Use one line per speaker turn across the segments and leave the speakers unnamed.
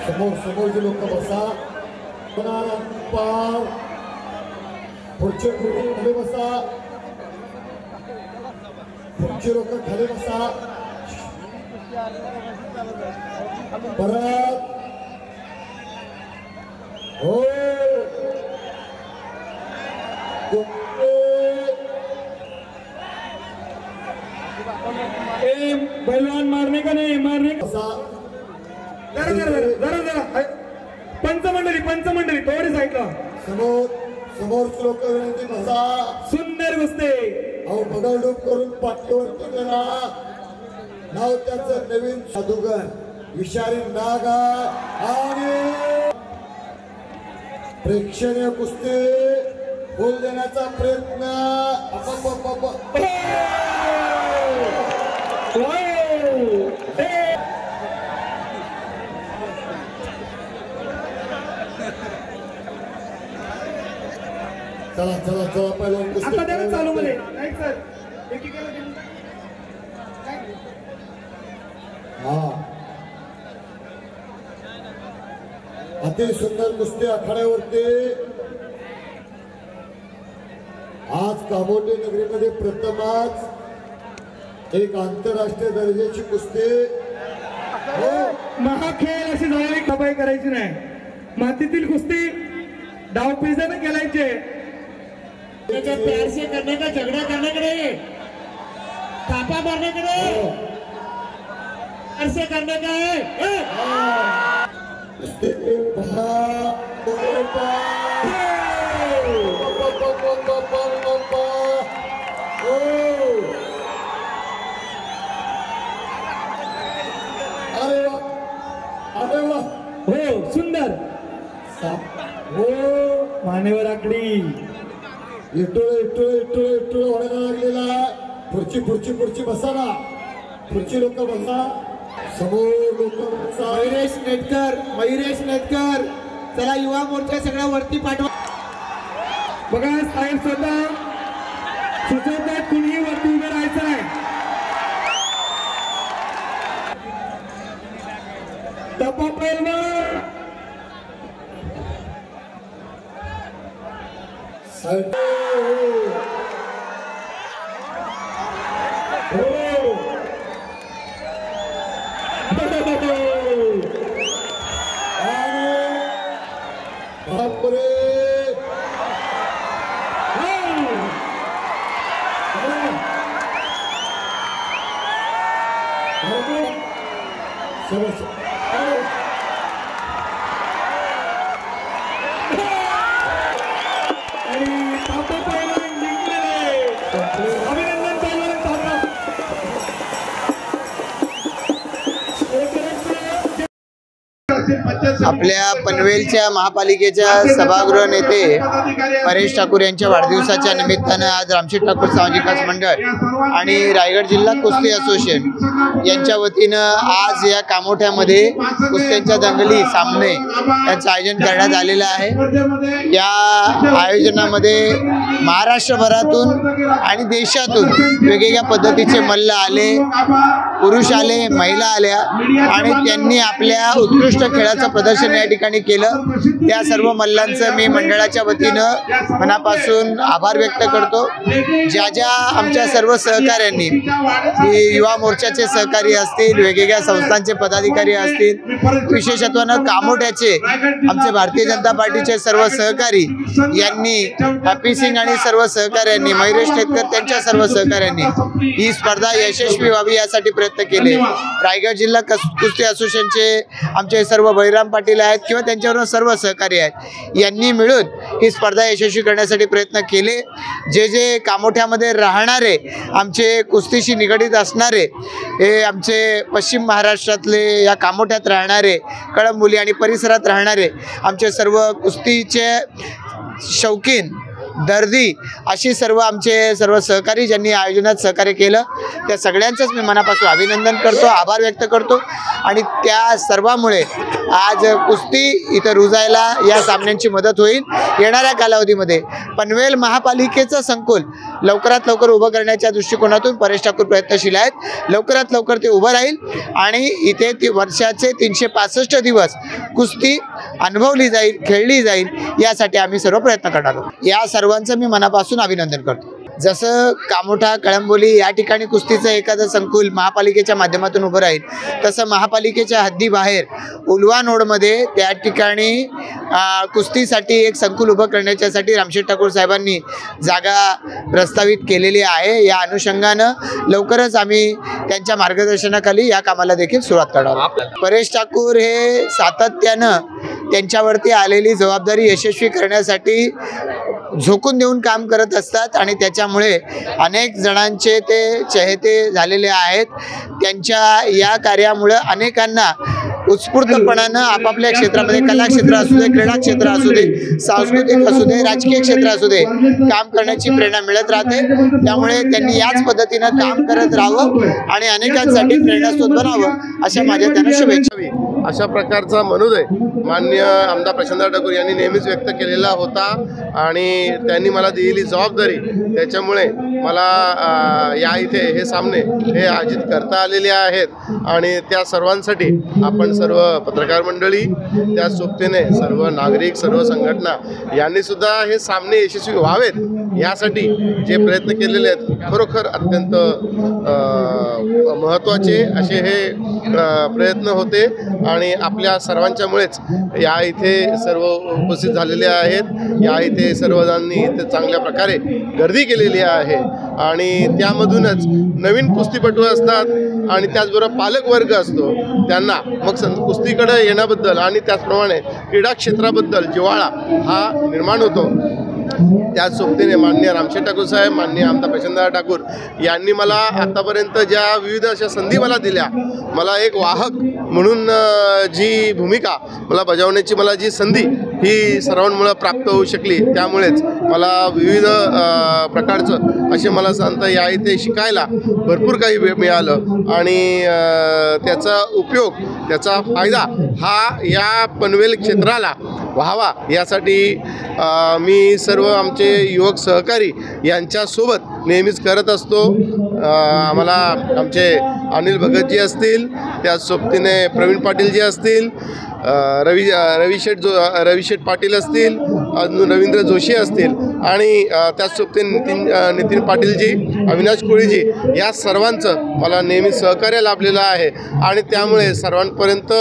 समोरचे लोक बसा. पुढचे खाली बसा. पुढचे लोक खाली बसा. परत हो
पहलवान मारने का नहीं, मारने का. जरा पंचमंडली थोडी साईडला.
समोरचे लोक विनंती बसा.
सुंदर कुस्ती.
अहो बगलडूब करून पाठवरती गेला. नाव त्याचं नवीन जादूगर विषारी नागा. आणि प्रेक्षणीय कुस्ती बोल देण्याचा प्रयत्न. चला पहिलं कुस्ती
चालू मध्ये.
अति सुंदर कुस्ती आखाड्यावरती आज कामोठे नगरीमध्ये प्रथमच एक आंतरराष्ट्रीय दर्जाची कुस्ती.
महाखेळ अशी झालेली खबाई करायची नाही. मातीतील कुस्ती डावपेचाने खेळायचे.
प्यार से करने का, झगड़ा करने के नहीं, थापा मारने के नहीं, प्यार से करने का है.
हो सुंदर. हो मानेवर आकडी.
इटोळ व्हायला लागलेला. पुढची बसा ना. पुढची लोक बसा. समोर लोक बसा.
मयुरेश नेटकर चला युवा मोर्चा सगळ्या वरती पाठवा.
बघा साहेब स्वतः सुचवतात कुणीही वरती उभे राहायचं नाही. टप्पा पहिलवान
आपल्या पनवेलच्या महापालिकेच्या सभागृह नेते परेश ठाकूर यांच्या वाढदिवसाच्या निमित्तानं आज रामशेठ ठाकूर सामाजिक विकास मंडळ आणि रायगड जिल्हा कुस्ती असोसिएशन यांच्या वतीनं आज या कामोठ्यामध्ये कुस्त्यांच्या दंगली सामने यांचं आयोजन करण्यात आलेलं आहे. या आयोजनामध्ये महाराष्ट्रभरातून आणि देशातून वेगवेगळ्या पद्धतीचे मल्ल आले, पुरुष आले, महिला आल्या आणि त्यांनी आपल्या उत्कृष्ट खेळाचं प्रदर्शन या ठिकाणी केलं. त्या सर्व मल्लांचं मी मंडळाच्या वतीनं मनापासून आभार व्यक्त करतो. ज्या आमच्या सर्व सहकाऱ्यांनी, युवा मोर्चाचे सहकारी असतील, वेगवेगळ्या संस्थांचे पदाधिकारी असतील, विशेषत्वानं कामोठ्याचे आमचे भारतीय जनता पार्टीचे सर्व सहकारी यांनी, हॅपी सिंग आणि सर्व सहकाऱ्यांनी, मयुरेश नेटकर त्यांच्या सर्व सहकाऱ्यांनी ही स्पर्धा यशस्वी व्हावी यासाठी प्रयत्न केले. रायगड जिल्हा कुस्ती असोसिएशनचे आमचे सर्व बळीराम पाटील आहेत किंवा त्यांच्याबरोबर सर्व सहकारी आहेत, यांनी मिळून ही स्पर्धा यशस्वी करण्यासाठी प्रयत्न केले. जे कामोठ्यामध्ये राहणारे आमचे कुस्तीशी निगडीत असणारे हे आमचे पश्चिम महाराष्ट्रातले या कामोठ्यात राहणारे, कळंबोली आणि परिसरात राहणारे आमचे सर्व कुस्तीचे शौकीन, दर्दी अशी सर्व आमचे सर्व सहकारी ज्यांनी आयोजनात सहकार्य केलं त्या सगळ्यांचंच मी मनापासून अभिनंदन करतो, आभार व्यक्त करतो. आणि त्या सर्वांमुळे आज कुस्ती इथं रुजायला या सामन्यांची मदत होईल. येणाऱ्या कालावधीमध्ये पनवेल महापालिकेचं संकुल लवकरात लवकर उभं करण्याच्या दृष्टिकोनातून परेश ठाकूर प्रयत्नशील आहेत। लवकरात लवकर ते उभं राहील आणि इथे वर्षाचे 365 दिवस कुस्ती अनुभवली जाईल, खेळली जाईल, यासाठी आम्ही सर्व प्रयत्न करणार आहोत। या सर्वांचं मी मनापासून अभिनंदन करतो। जसं कामोठा, कळंबोली या ठिकाणी कुस्तीचं एखादं संकुल महापालिकेच्या माध्यमातून उभं राहील, तसं महापालिकेच्या हद्दीबाहेर उलवा नोडमध्ये त्या ठिकाणी कुस्तीसाठी एक संकुल उभं करण्याच्यासाठी रामशेठ ठाकूर साहेबांनी जागा प्रस्तावित केलेली आहे। या अनुषंगानं लवकरच आम्ही त्यांच्या मार्गदर्शनाखाली या कामाला देखील सुरुवात करणार आहोत। परेश ठाकूर हे सातत्यानं त्यांच्यावरती आलेली जबाबदारी यशस्वी करण्यासाठी झोकून देऊन काम करत असतात आणि त्याच्यामुळे अनेक जणांचे ते चहेते झालेले आहेत। त्यांच्या या कार्यामुळे अनेकांना उत्स्फूर्तपणानं आपापल्या क्षेत्रामध्ये, कला क्षेत्र असू दे, क्रीडा क्षेत्र असू दे, सांस्कृतिक असू दे, राजकीय क्षेत्र असू दे, काम करण्याची प्रेरणा मिळत राहते। त्यामुळे त्यांनी याच पद्धतीनं काम करत राहावं आणि अनेकांसाठी प्रेरणास्रोत बनावं, अशा माझ्या त्यांना शुभेच्छा।
अशा प्रकारचा मनोदय माननीय आमदार प्रशांत ठाकूर यांनी नेहमीच व्यक्त केलेला होता आणि त्यांनी मला दिलेली जबाबदारी, त्याच्यामुळे मला या इथे हे सामने हे आयोजित करता आलेले आहेत आणि त्या सर्वांसाठी आपण सर्व पत्रकार मंडळी, त्या सोबतीने सर्व नागरिक, सर्व संघटना यांनी सुद्धा हे सामने यशस्वी व्हावेत यासाठी जे प्रयत्न केलेले आहेत, खरोखर अत्यंत महत्त्वाचे असे हे प्रयत्न होते आणि आपल्या सर्वांच्यामुळेच या इथे सर्व उपस्थित झालेले आहेत। या इथे सर्वजणांनी इथे चांगल्या प्रकारे गर्दी केलेली आहे आणि त्यामधूनच नवीन कुस्तीपटू असतात आणि त्याचबरोबर पालक वर्ग असतो, त्यांना मग कुस्तीकडे येण्याबद्दल आणि त्याचप्रमाणे क्रीडा क्षेत्राबद्दल जिव्हाळा हा निर्माण होतो। त्याच सोबतीने माननीय रामशेठ ठाकूर साहेब, माननीय आमदार प्रशांत ठाकूर यांनी मला आतापर्यंत ज्या विविध अशा संधी मला दिल्या, मला एक वाहक म्हणून जी भूमिका मला बजावण्याची मला जी संधी ही सर्वांमुळे प्राप्त होऊ शकली, त्यामुळेच मला विविध प्रकारचं असे मला सांगता या इथे शिकायला भरपूर काही मिळालं आणि त्याचा उपयोग, त्याचा फायदा हा या पनवेल क्षेत्राला व्हावा यासाठी मी सर्व आमचे युवक सहकारी यांच्यासोबत नेहमीच करत असतो। आम्हाला आमचे अनिल भगतजी असतील, त्याच सोबतीने प्रवीण पाटीलजी असतील, रविशेठ पाटील असतील, रवींद्र जोशी असतील आणि त्याच सोबतीने नितीन पाटीलजी, अविनाश कोळीजी या सर्वांचं मला नेहमी सहकार्य लाभलेलं आहे आणि त्यामुळे सर्वांपर्यंत,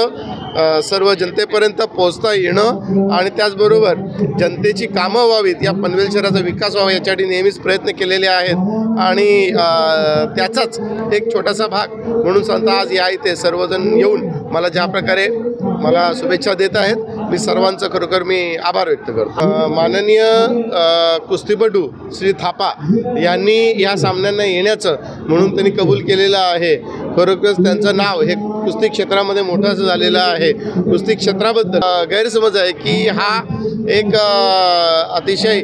सर्व जनतेपर्यंत पोहोचता येणं आणि त्याचबरोबर जनतेची कामं व्हावीत, या पनवेल शहराचा विकास व्हावा यासाठी नेहमीच प्रयत्न केलेले आहेत आणि त्याचाच एक छोटासा भाग म्हणून सांगता आज या इथे सर्वजण येऊन मला ज्या प्रकारे मला शुभेच्छा देत आहेत, मी सर्वांचं खरोखर मी आभार व्यक्त करतो। माननीय कुस्तीपटू श्री थापा यांनी या सामन्यांना येण्याचं म्हणून त्यांनी कबूल केलेलं आहे। खरोखरच त्यांचं नाव हे कुस्ती क्षेत्रामध्ये मोठं असं झालेलं आहे। कुस्ती क्षेत्राबद्दल गैरसमज आहे की हा एक अतिशय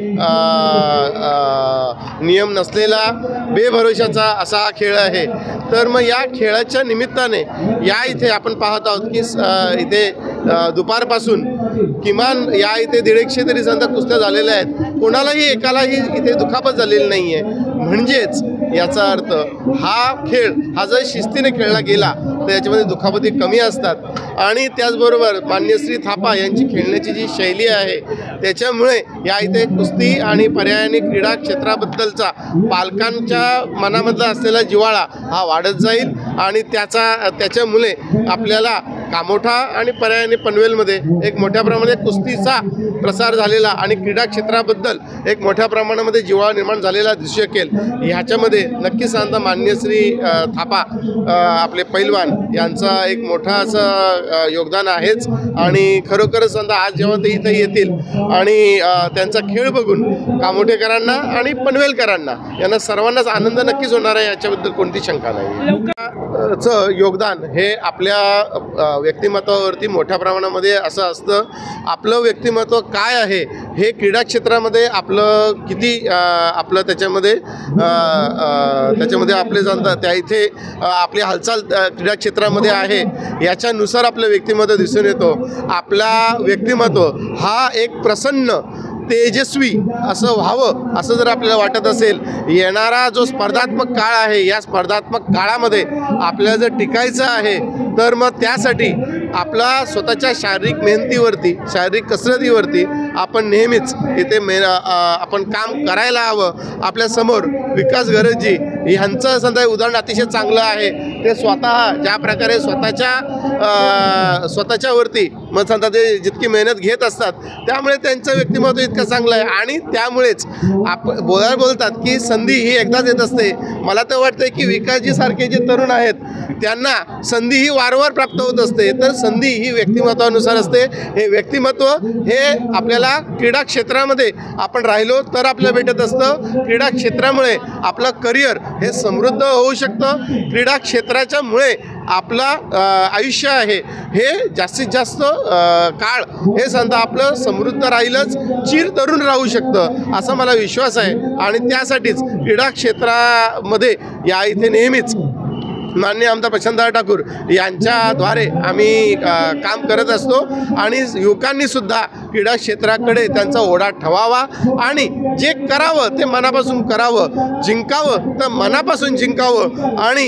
नियम नसलेला बेभरोशाचा असा हा खेळ आहे। तर मग या खेळाच्या निमित्ताने या इथे आपण पाहत आहोत की इथे दुपारपासून किमान या इथे 150 तरी संत कुस्त्या झालेल्या आहेत, कोणालाही एकालाही इथे दुखापत झालेली नाही आहे। म्हणजेच याचा अर्थ हा खेळ हा जर शिस्तीने खेळला गेला तर याच्यामध्ये दुखापती कमी असतात आणि त्याचबरोबर मान्य श्री थापा यांची खेळण्याची जी शैली आहे त्याच्यामुळे या इथे कुस्ती आणि पर्यायाने क्रीडा क्षेत्राबद्दलचा पालकांच्या मनामधला असलेला जिव्हाळा हा वाढत जाईल आणि त्याच्यामुळे आपल्याला कामोठा आणि पर्यायाने पनवेलमध्ये एक मोठ्या प्रमाणात कुस्तीचा प्रसार झालेला आणि क्रीडा क्षेत्राबद्दल एक मोठ्या प्रमाणामध्ये जिव्हाळा निर्माण झालेला दिसू शकेल। ह्याच्यामध्ये नक्कीच सांगता मान्य श्री थापा आपले पैलवान यांचा एक मोठा असं योगदान आहेच आणि खरोखरच सांगता आज जेव्हा ते इथे येतील आणि त्यांचा खेळ बघून कामोठेकरांना आणि पनवेलकरांना यांना सर्वांनाच आनंद नक्कीच होणार आहे, याच्याबद्दल कोणती शंका नाही। चं योगदान हे आपल्या व्यक्तिमत्वावरती मोठ्या प्रमाणामध्ये असं असतं, आपलं व्यक्तिमत्व काय आहे हे क्रीडा क्षेत्रामध्ये आपलं किती आपलं त्याच्यामध्ये आपले जाणतात त्या इथे आपली हालचाल क्रीडा क्षेत्रामध्ये आहे याच्यानुसार आपलं व्यक्तिमत्व दिसून येतो। आपला व्यक्तिमत्व हा एक प्रसन्न तेजस्वी असं व्हावं असं जर आपल्याला वाटत असेल, येणारा जो स्पर्धात्मक काळ आहे या स्पर्धात्मक काळामध्ये आपल्याला जर टिकायचं आहे तर मग त्यासाठी आपला स्वतःच्या शारीरिक मेहनतीवरती, शारीरिक कसरतीवरती आपण नेहमीच इथे आपण काम करायला हवं. आपल्यासमोर विकास गरजी ह्यांचं समजा उदाहरण अतिशय चांगलं आहे. ते स्वतः ज्या प्रकारे स्वतःच्यावरती मग समजा ते जितकी मेहनत घेत असतात त्यामुळे त्यांचं व्यक्तिमत्व इतकं चांगलं आहे. आणि त्यामुळेच बोलतात की संधी ही एकदाच येत असते. मला तर वाटतं की विकासजी सारखे जे तरुण आहेत त्यांना संधी ही वारंवार प्राप्त होत असते. तर संधी ही व्यक्तिमत्वानुसार असते. हे व्यक्तिमत्व हे आपल्याला क्रीडा क्षेत्रामध्ये आपण राहिलो तर आपल्याला भेटत असतं. क्रीडा क्षेत्रामुळे आपलं करिअर हे समृद्ध होऊ शकतं. क्रीडा क्षेत्राच्यामुळे आपलं आयुष्य आहे हे जास्तीत जास्त काळ हे समजा आपलं समृद्ध राहीलच, चिर तरुण राहू शकतं असा मला विश्वास आहे. आणि त्यासाठीच क्रीडा क्षेत्रामध्ये या इथे नेहमीच माननीय आमदार प्रशांतदादा ठाकूर यांच्याद्वारे आम्ही काम करत असतो. आणि युवकांनीसुद्धा क्रीडा क्षेत्राकडे त्यांचा ओढा ठेवावा आणि जे करावं ते मनापासून करावं, जिंकावं तर मनापासून जिंकावं आणि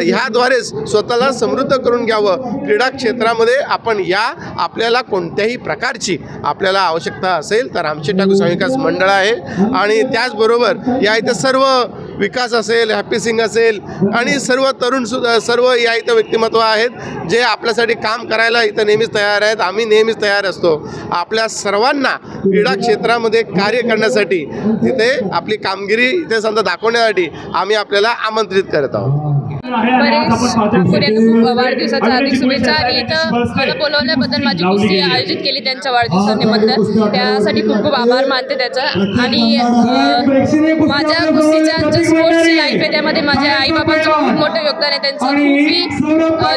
ह्याद्वारेच स्वतःला समृद्ध करून घ्यावं. क्रीडा क्षेत्रामध्ये आपण आपल्याला कोणत्याही प्रकारची आपल्याला आवश्यकता असेल तर रामशेठ ठाकूर विकास मंडळ आहे. आणि त्याचबरोबर या इथं सर्व विकास असेल, हॅपी सिंग असेल आणि सर्व तरुणसुद्धा सर्व या इथं व्यक्तिमत्व आहेत जे आपल्यासाठी काम करायला इथं नेहमीच तयार आहेत. आम्ही नेहमीच तयार असतो. आपल्या सर्वांना क्रीडा क्षेत्रामध्ये कार्य करण्यासाठी तिथे आपली कामगिरी इथे समजा दाखवण्यासाठी आम्ही आपल्याला आमंत्रित करत आहोत.
खूप वाढदिवसाच्या हार्दिक शुभेच्छा. आणि इथं मला बोलवल्याबद्दल माझी कुस्ती आयोजित केली त्यांच्या वाढदिवसानिमित्त त्यासाठी खूप खूप आभार मानते त्याचा. आणि माझ्या कुस्तीच्या जे स्पोर्ट्सची लाईफ आहे त्यामध्ये माझ्या आईबाबांचं खूप मोठं योगदान आहे.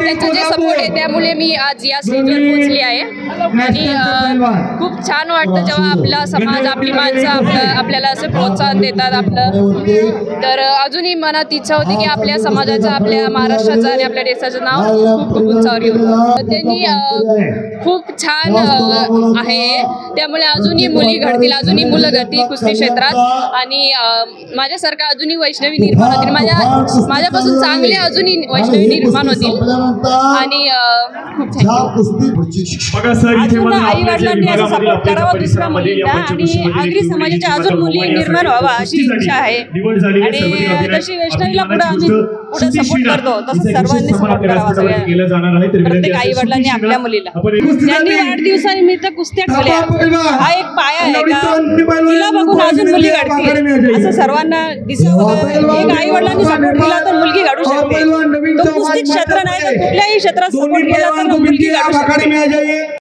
त्यांचं जे सपोर्ट आहे त्यामुळे मी आज या स्टेजवर पोहोचली आहे. आणि खूप छान वाटतं जेव्हा आपला समाज, आपली माणसं आपल्याला असं प्रोत्साहन देतात आपलं. तर अजूनही मनात इच्छा होती की आपल्या समाजाचं, आपल्या महाराष्ट्राचं आणि आपल्या देशाचं नाव खूप खूप उंचावर येऊन. त्यांनी खूप छान आहे त्यामुळे अजूनही मुली घडतील, अजूनही मुलं घडतील कुस्ती क्षेत्रात. आणि माझ्यासारखा अजूनही वैष्णवी निर्माण होतील, माझ्यापासून चांगले अजूनही वैष्णवी निर्माण होतील. आणि खूप
छान आई वडिलांनी असं सपोर्ट करावा दुसऱ्या मुलींना आणि आगरी समाजाच्या अजून मुली निर्माण व्हावा अशी इच्छा आहे. आणि तशी वैष्णवीला पुढे सपोर्ट करतो तसं सर्वांनी सपोर्ट करावा सगळ्या प्रत्येक आई वडिलांनी आपल्या मुलीला. त्यांनी वाढदिवसानिमित्त कुस्त्या ठेवल्या हा एक पाया आहे का तिला बघून अजून मुली घडतील असं सर्वांना दिसावं. एक आई वडिलांनी सपोर्ट केला तर मुलगी घडू शकते. तो कुस्ती क्षेत्र नाही तर कुठल्याही क्षेत्रात सपोर्ट केला तर मुलगी घडू शकते.